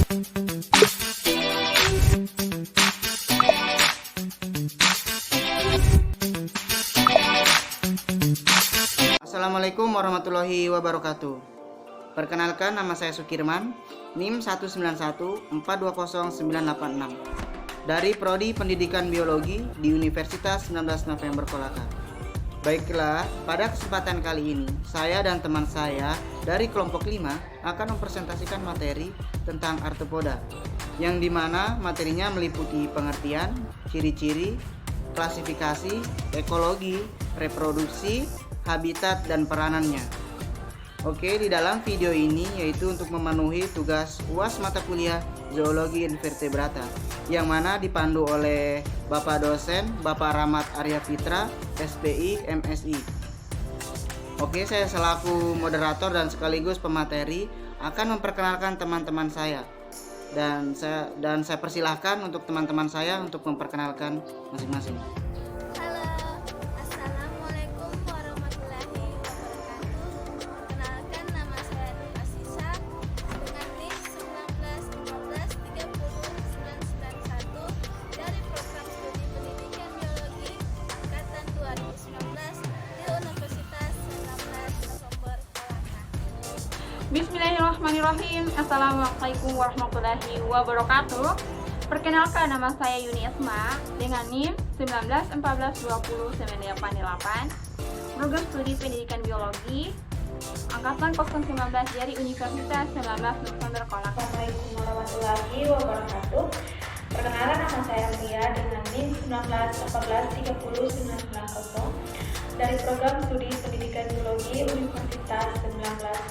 Assalamualaikum warahmatullahi wabarakatuh. Perkenalkan, nama saya Sukirman, NIM 191420986 dari Prodi Pendidikan Biologi di Universitas 19 November Kolaka. Baiklah, pada kesempatan kali ini saya dan teman saya dari kelompok 5 akan mempresentasikan materi tentang arthropoda, yang dimana materinya meliputi pengertian, ciri-ciri, klasifikasi, ekologi, reproduksi, habitat, dan peranannya. Oke, di dalam video ini yaitu untuk memenuhi tugas UAS mata kuliah Zoologi Invertebrata, yang mana dipandu oleh Bapak dosen Bapak Rahmat Arya Fitra, SPI, MSI. Oke, saya selaku moderator dan sekaligus pemateri akan memperkenalkan teman-teman saya. Dan saya persilahkan untuk teman-teman saya untuk memperkenalkan masing-masing. Bismillahirrahmanirrahim. Assalamualaikum warahmatullahi wabarakatuh. Perkenalkan, nama saya Yuni Asma dengan NIM 19142098, Program Studi Pendidikan Biologi Angkatan 019 dari Universitas 19 November Kolaka. Assalamualaikum warahmatullahi wabarakatuh. Perkenalkan, nama saya Ria dengan NIM 19143090 dari Program Studi Pendidikan Biologi Universitas 19 November.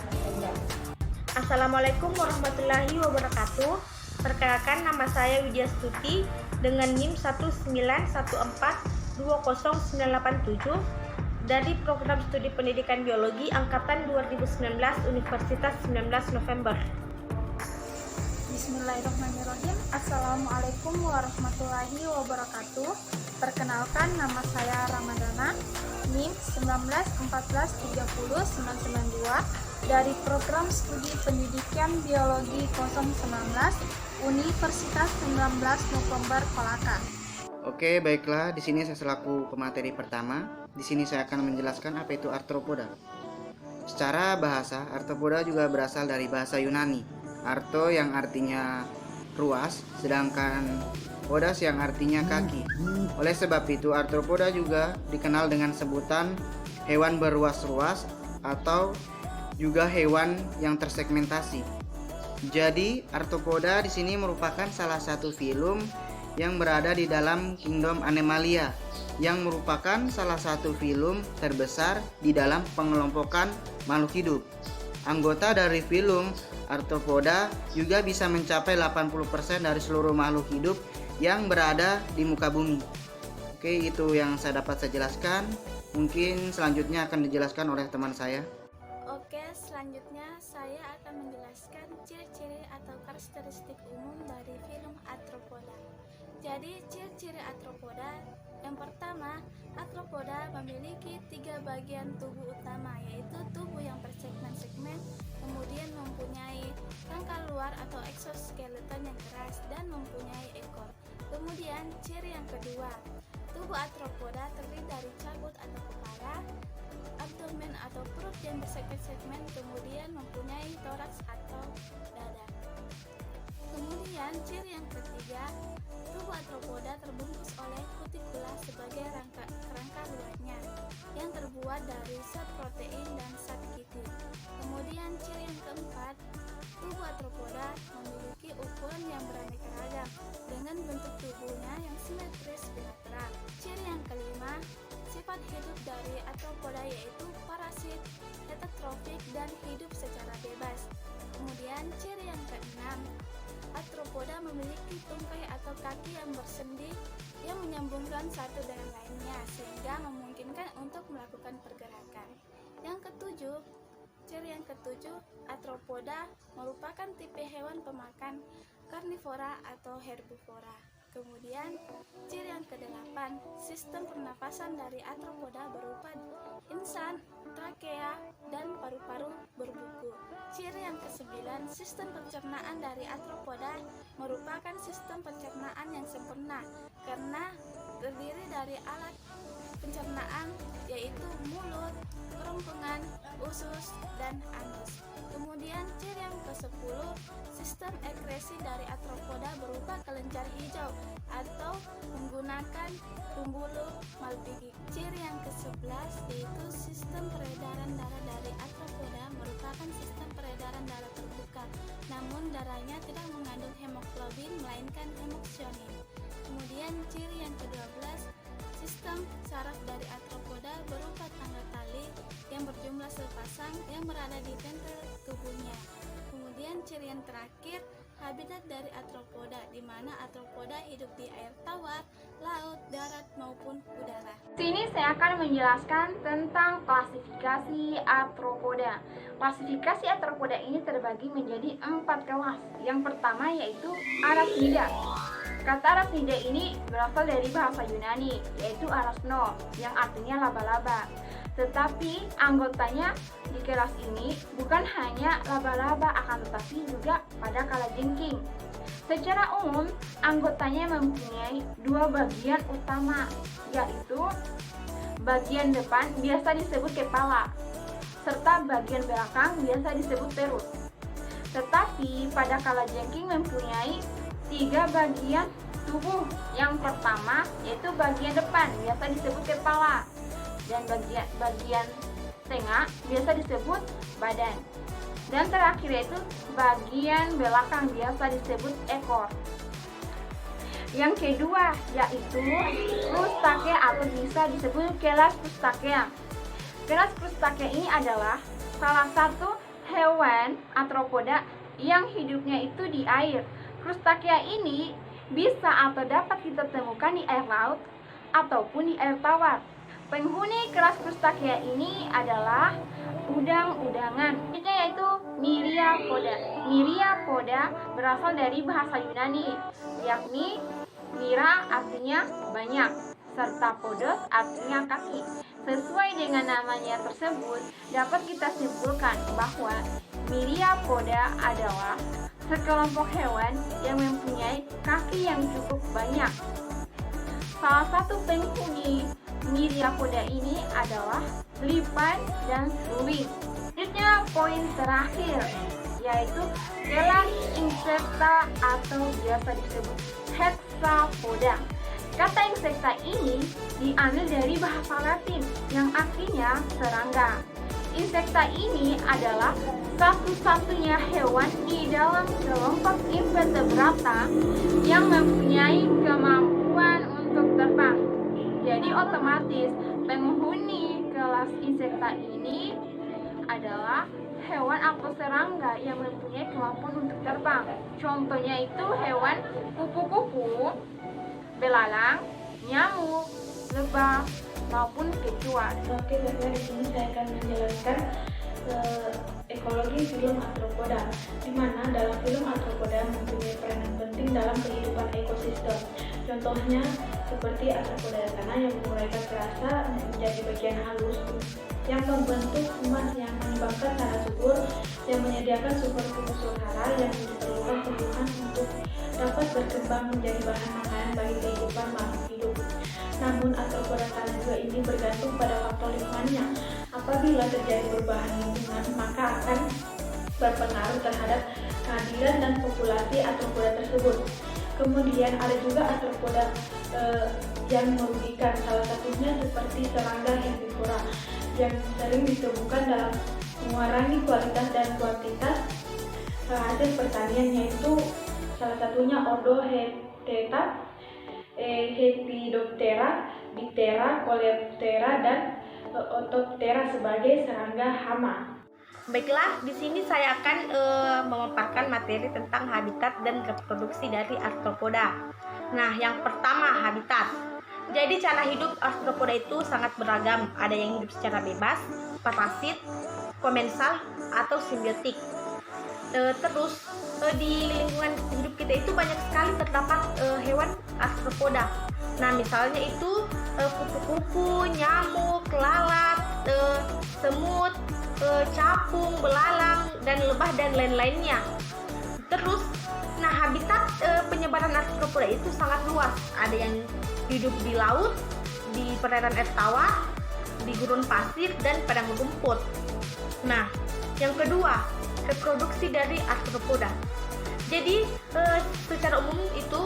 Assalamualaikum warahmatullahi wabarakatuh. Perkenalkan, nama saya Widya Stuti dengan NIM 191420987 dari Program Studi Pendidikan Biologi Angkatan 2019 Universitas 19 November. Bismillahirrahmanirrahim. Assalamualaikum warahmatullahi wabarakatuh. Perkenalkan, nama saya Ramadana, NIM 19143092 dari Program Studi Pendidikan Biologi 019 Universitas 19 November Kolaka. Oke, baiklah. Di sini saya selaku pemateri pertama. Di sini saya akan menjelaskan apa itu arthropoda. Secara bahasa, arthropoda juga berasal dari bahasa Yunani. Artho yang artinya ruas, sedangkan podas yang artinya kaki. Oleh sebab itu, arthropoda juga dikenal dengan sebutan hewan beruas-ruas atau juga hewan yang tersegmentasi. Jadi, arthropoda di sini merupakan salah satu filum yang berada di dalam kingdom Animalia, yang merupakan salah satu filum terbesar di dalam pengelompokan makhluk hidup. Anggota dari filum arthropoda juga bisa mencapai 80% dari seluruh makhluk hidup yang berada di muka bumi. Oke, itu yang saya dapat saya jelaskan. Mungkin selanjutnya akan dijelaskan oleh teman saya. Oke, selanjutnya saya akan menjelaskan ciri-ciri atau karakteristik umum dari filum arthropoda. Jadi, ciri-ciri arthropoda yang pertama, arthropoda memiliki 3 bagian tubuh utama, yaitu tubuh yang bersegmen-segmen, kemudian mempunyai rangka luar atau exoskeleton yang keras, dan mempunyai ekor. Kemudian, ciri yang kedua, tubuh arthropoda terdiri dari cabut atau kepala, abdomen atau perut yang bersegmen-segmen, kemudian mempunyai toraks atau dada. Kemudian ciri yang ketiga, tubuh arthropoda terbungkus oleh kutikula sebagai kerangka luarnya yang terbuat dari zat protein dan zat kitin. Kemudian ciri yang keempat, tubuh arthropoda memiliki ukuran yang beraneka ragam dengan bentuk tubuhnya yang simetris bilateral. Ciri yang kelima, sifat hidup dari arthropoda yaitu parasit, heterotropik, dan hidup secara bebas. Kemudian ciri yang keenam, arthropoda memiliki tungkai atau kaki yang bersendi yang menyambungkan satu dengan lainnya sehingga memungkinkan untuk melakukan pergerakan. Ciri yang ketujuh, arthropoda merupakan tipe hewan pemakan karnivora atau herbivora. Kemudian ciri yang kedelapan, sistem pernapasan dari arthropoda berupa insan, trakea, dan paru-paru berbuku. ciri yang ke-9, sistem pencernaan dari arthropoda merupakan sistem pencernaan yang sempurna karena terdiri dari alat pencernaan yaitu mulut, kerongkongan, usus, dan anus. Kemudian ciri yang ke-10, sistem ekskresi dari arthropoda berupa kelenjar hijau atau menggunakan pembuluh malpighi. Ciri yang ke-11 yaitu sistem peredaran darah dari arthropoda merupakan sistem peredaran darah terbuka, namun darahnya tidak mengandung hemoglobin melainkan hemoksionin. Kemudian ciri yang ke-12, sistem saraf dari arthropoda berupa tangga tali yang berjumlah sepasang yang berada di ventre tubuhnya. Kemudian ciri yang terakhir, habitat dari arthropoda, di mana arthropoda hidup di air tawar, laut, darat maupun udara. Sini saya akan menjelaskan tentang klasifikasi arthropoda. Klasifikasi arthropoda ini terbagi menjadi 4 kelas. Yang pertama yaitu arachnida. Kata arachnida ini berasal dari bahasa Yunani, yaitu arachno, yang artinya laba-laba. Tetapi anggotanya di kelas ini bukan hanya laba-laba, akan tetapi juga pada kalajengking. Secara umum, anggotanya mempunyai 2 bagian utama, yaitu bagian depan biasa disebut kepala, serta bagian belakang biasa disebut perut. Tetapi pada kalajengking mempunyai 3 bagian tubuh. Yang pertama yaitu bagian depan biasa disebut kepala, dan bagian tengah biasa disebut badan, dan terakhir yaitu bagian belakang biasa disebut ekor. Yang kedua yaitu Crustacea atau bisa disebut kelas Crustacea. Kelas Crustacea ini adalah salah satu hewan arthropoda yang hidupnya itu di air. Crustacea ini bisa atau dapat kita temukan di air laut ataupun di air tawar. Penghuni kelas Crustacea ini adalah udang-udangan, yaitu Myriapoda. Myriapoda berasal dari bahasa Yunani, yakni Mira artinya banyak, serta podos artinya kaki. Sesuai dengan namanya tersebut, dapat kita simpulkan bahwa Myriapoda adalah sekelompok hewan yang mempunyai kaki yang cukup banyak. Salah satu penghuni Myriapoda ini adalah lipan dan ruwing. Selanjutnya poin terakhir yaitu kelas Insecta atau biasa disebut Hexapoda. Kata Insecta ini diambil dari bahasa Latin yang artinya serangga. Insecta ini adalah satu-satunya hewan di dalam kelompok invertebrata yang mempunyai kemampuan untuk terbang. Jadi otomatis penghuni kelas Insecta ini adalah hewan atau serangga yang mempunyai kemampuan untuk terbang. Contohnya itu hewan kupu-kupu, belalang, nyamuk, lebah, maupun kecoa. Oke, baiklah, di sini saya akan menjelaskan ekologi filum arthropoda, di mana dalam filum arthropoda mempunyai peranan penting dalam kehidupan ekosistem. Contohnya seperti arthropoda tanah yang menguraikan kerasa menjadi bagian halus yang membentuk humas yang menyebabkan tanah subur, yang menyediakan sumber unsur hara yang diperlukan tumbuhan untuk dapat berkembang menjadi bahan makanan bagi kehidupan makhluk hidup. Namun arthropoda tanah juga ini bergantung pada faktor lingkungannya. Apabila terjadi perubahan lingkungan, maka akan berpengaruh terhadap keadilan dan populasi arthropoda tersebut. Kemudian ada juga arthropoda yang merugikan, salah satunya seperti serangga herbivora yang sering ditemukan dalam mengurangi kualitas dan kuantitas hasil pertanian, yaitu salah satunya Ordohecteta, Lepidoptera, Diptera, Coleoptera, dan Orthoptera sebagai serangga hama. Baiklah, di sini saya akan memaparkan materi tentang habitat dan reproduksi dari arthropoda. Nah, yang pertama habitat. Jadi cara hidup arthropoda itu sangat beragam. Ada yang hidup secara bebas, parasit, komensal, atau simbiotik. Terus di lingkungan hidup kita itu banyak sekali terdapat hewan arthropoda. Nah, misalnya itu kupu-kupu, nyamuk, lalat, semut, capung, belalang, dan ikan lebah dan lain-lainnya. Terus, nah habitat penyebaran arthropoda itu sangat luas. Ada yang hidup di laut, di perairan air tawar, di gurun pasir, dan padang rumput. Nah, yang kedua, reproduksi dari arthropoda. Jadi, secara umum itu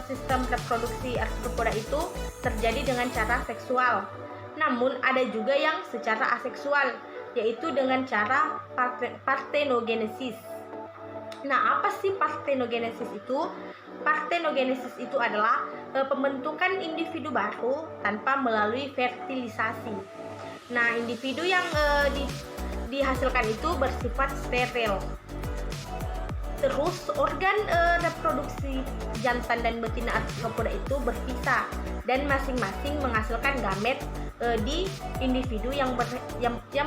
sistem reproduksi arthropoda itu terjadi dengan cara seksual. Namun ada juga yang secara aseksual, yaitu dengan cara parthenogenesis. Nah, apa sih parthenogenesis itu? Parthenogenesis itu adalah pembentukan individu baru tanpa melalui fertilisasi. Nah, individu yang dihasilkan itu bersifat steril. Terus organ reproduksi jantan dan betina arthropoda itu berpisah dan masing-masing menghasilkan gamet di individu yang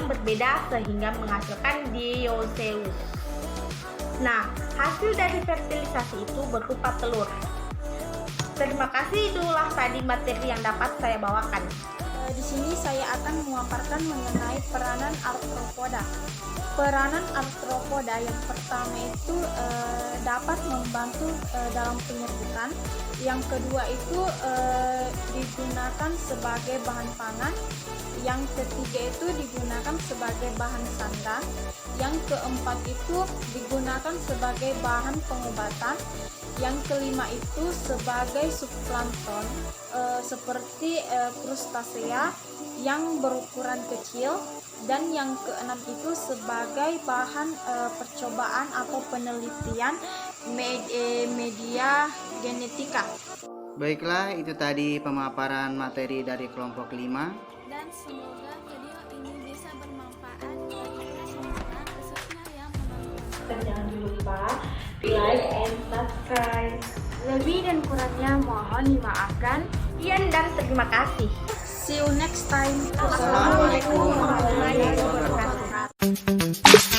berbeda sehingga menghasilkan dioeceus. Nah, hasil dari fertilisasi itu berupa telur. Terima kasih, itulah tadi materi yang dapat saya bawakan. Di sini saya akan memaparkan mengenai peranan arthropoda. Peranan arthropoda yang pertama itu dapat membantu dalam penyerbukan. Yang kedua itu digunakan sebagai bahan pangan. Yang ketiga itu digunakan sebagai bahan sandang. Yang keempat itu digunakan sebagai bahan pengobatan. Yang kelima itu sebagai subplankton seperti krustasea yang berukuran kecil, dan yang keenam itu sebagai bahan percobaan atau penelitian media genetika. Baiklah, itu tadi pemaparan materi dari kelompok 5. Dan semoga video ini bisa bermanfaat bagi kita semua, khususnya yang menonton. Dan jangan lupa like and subscribe. Lebih dan kurangnya mohon dimaafkan. Sekian dan terima kasih. See you next time. Assalamualaikum warahmatullahi wabarakatuh.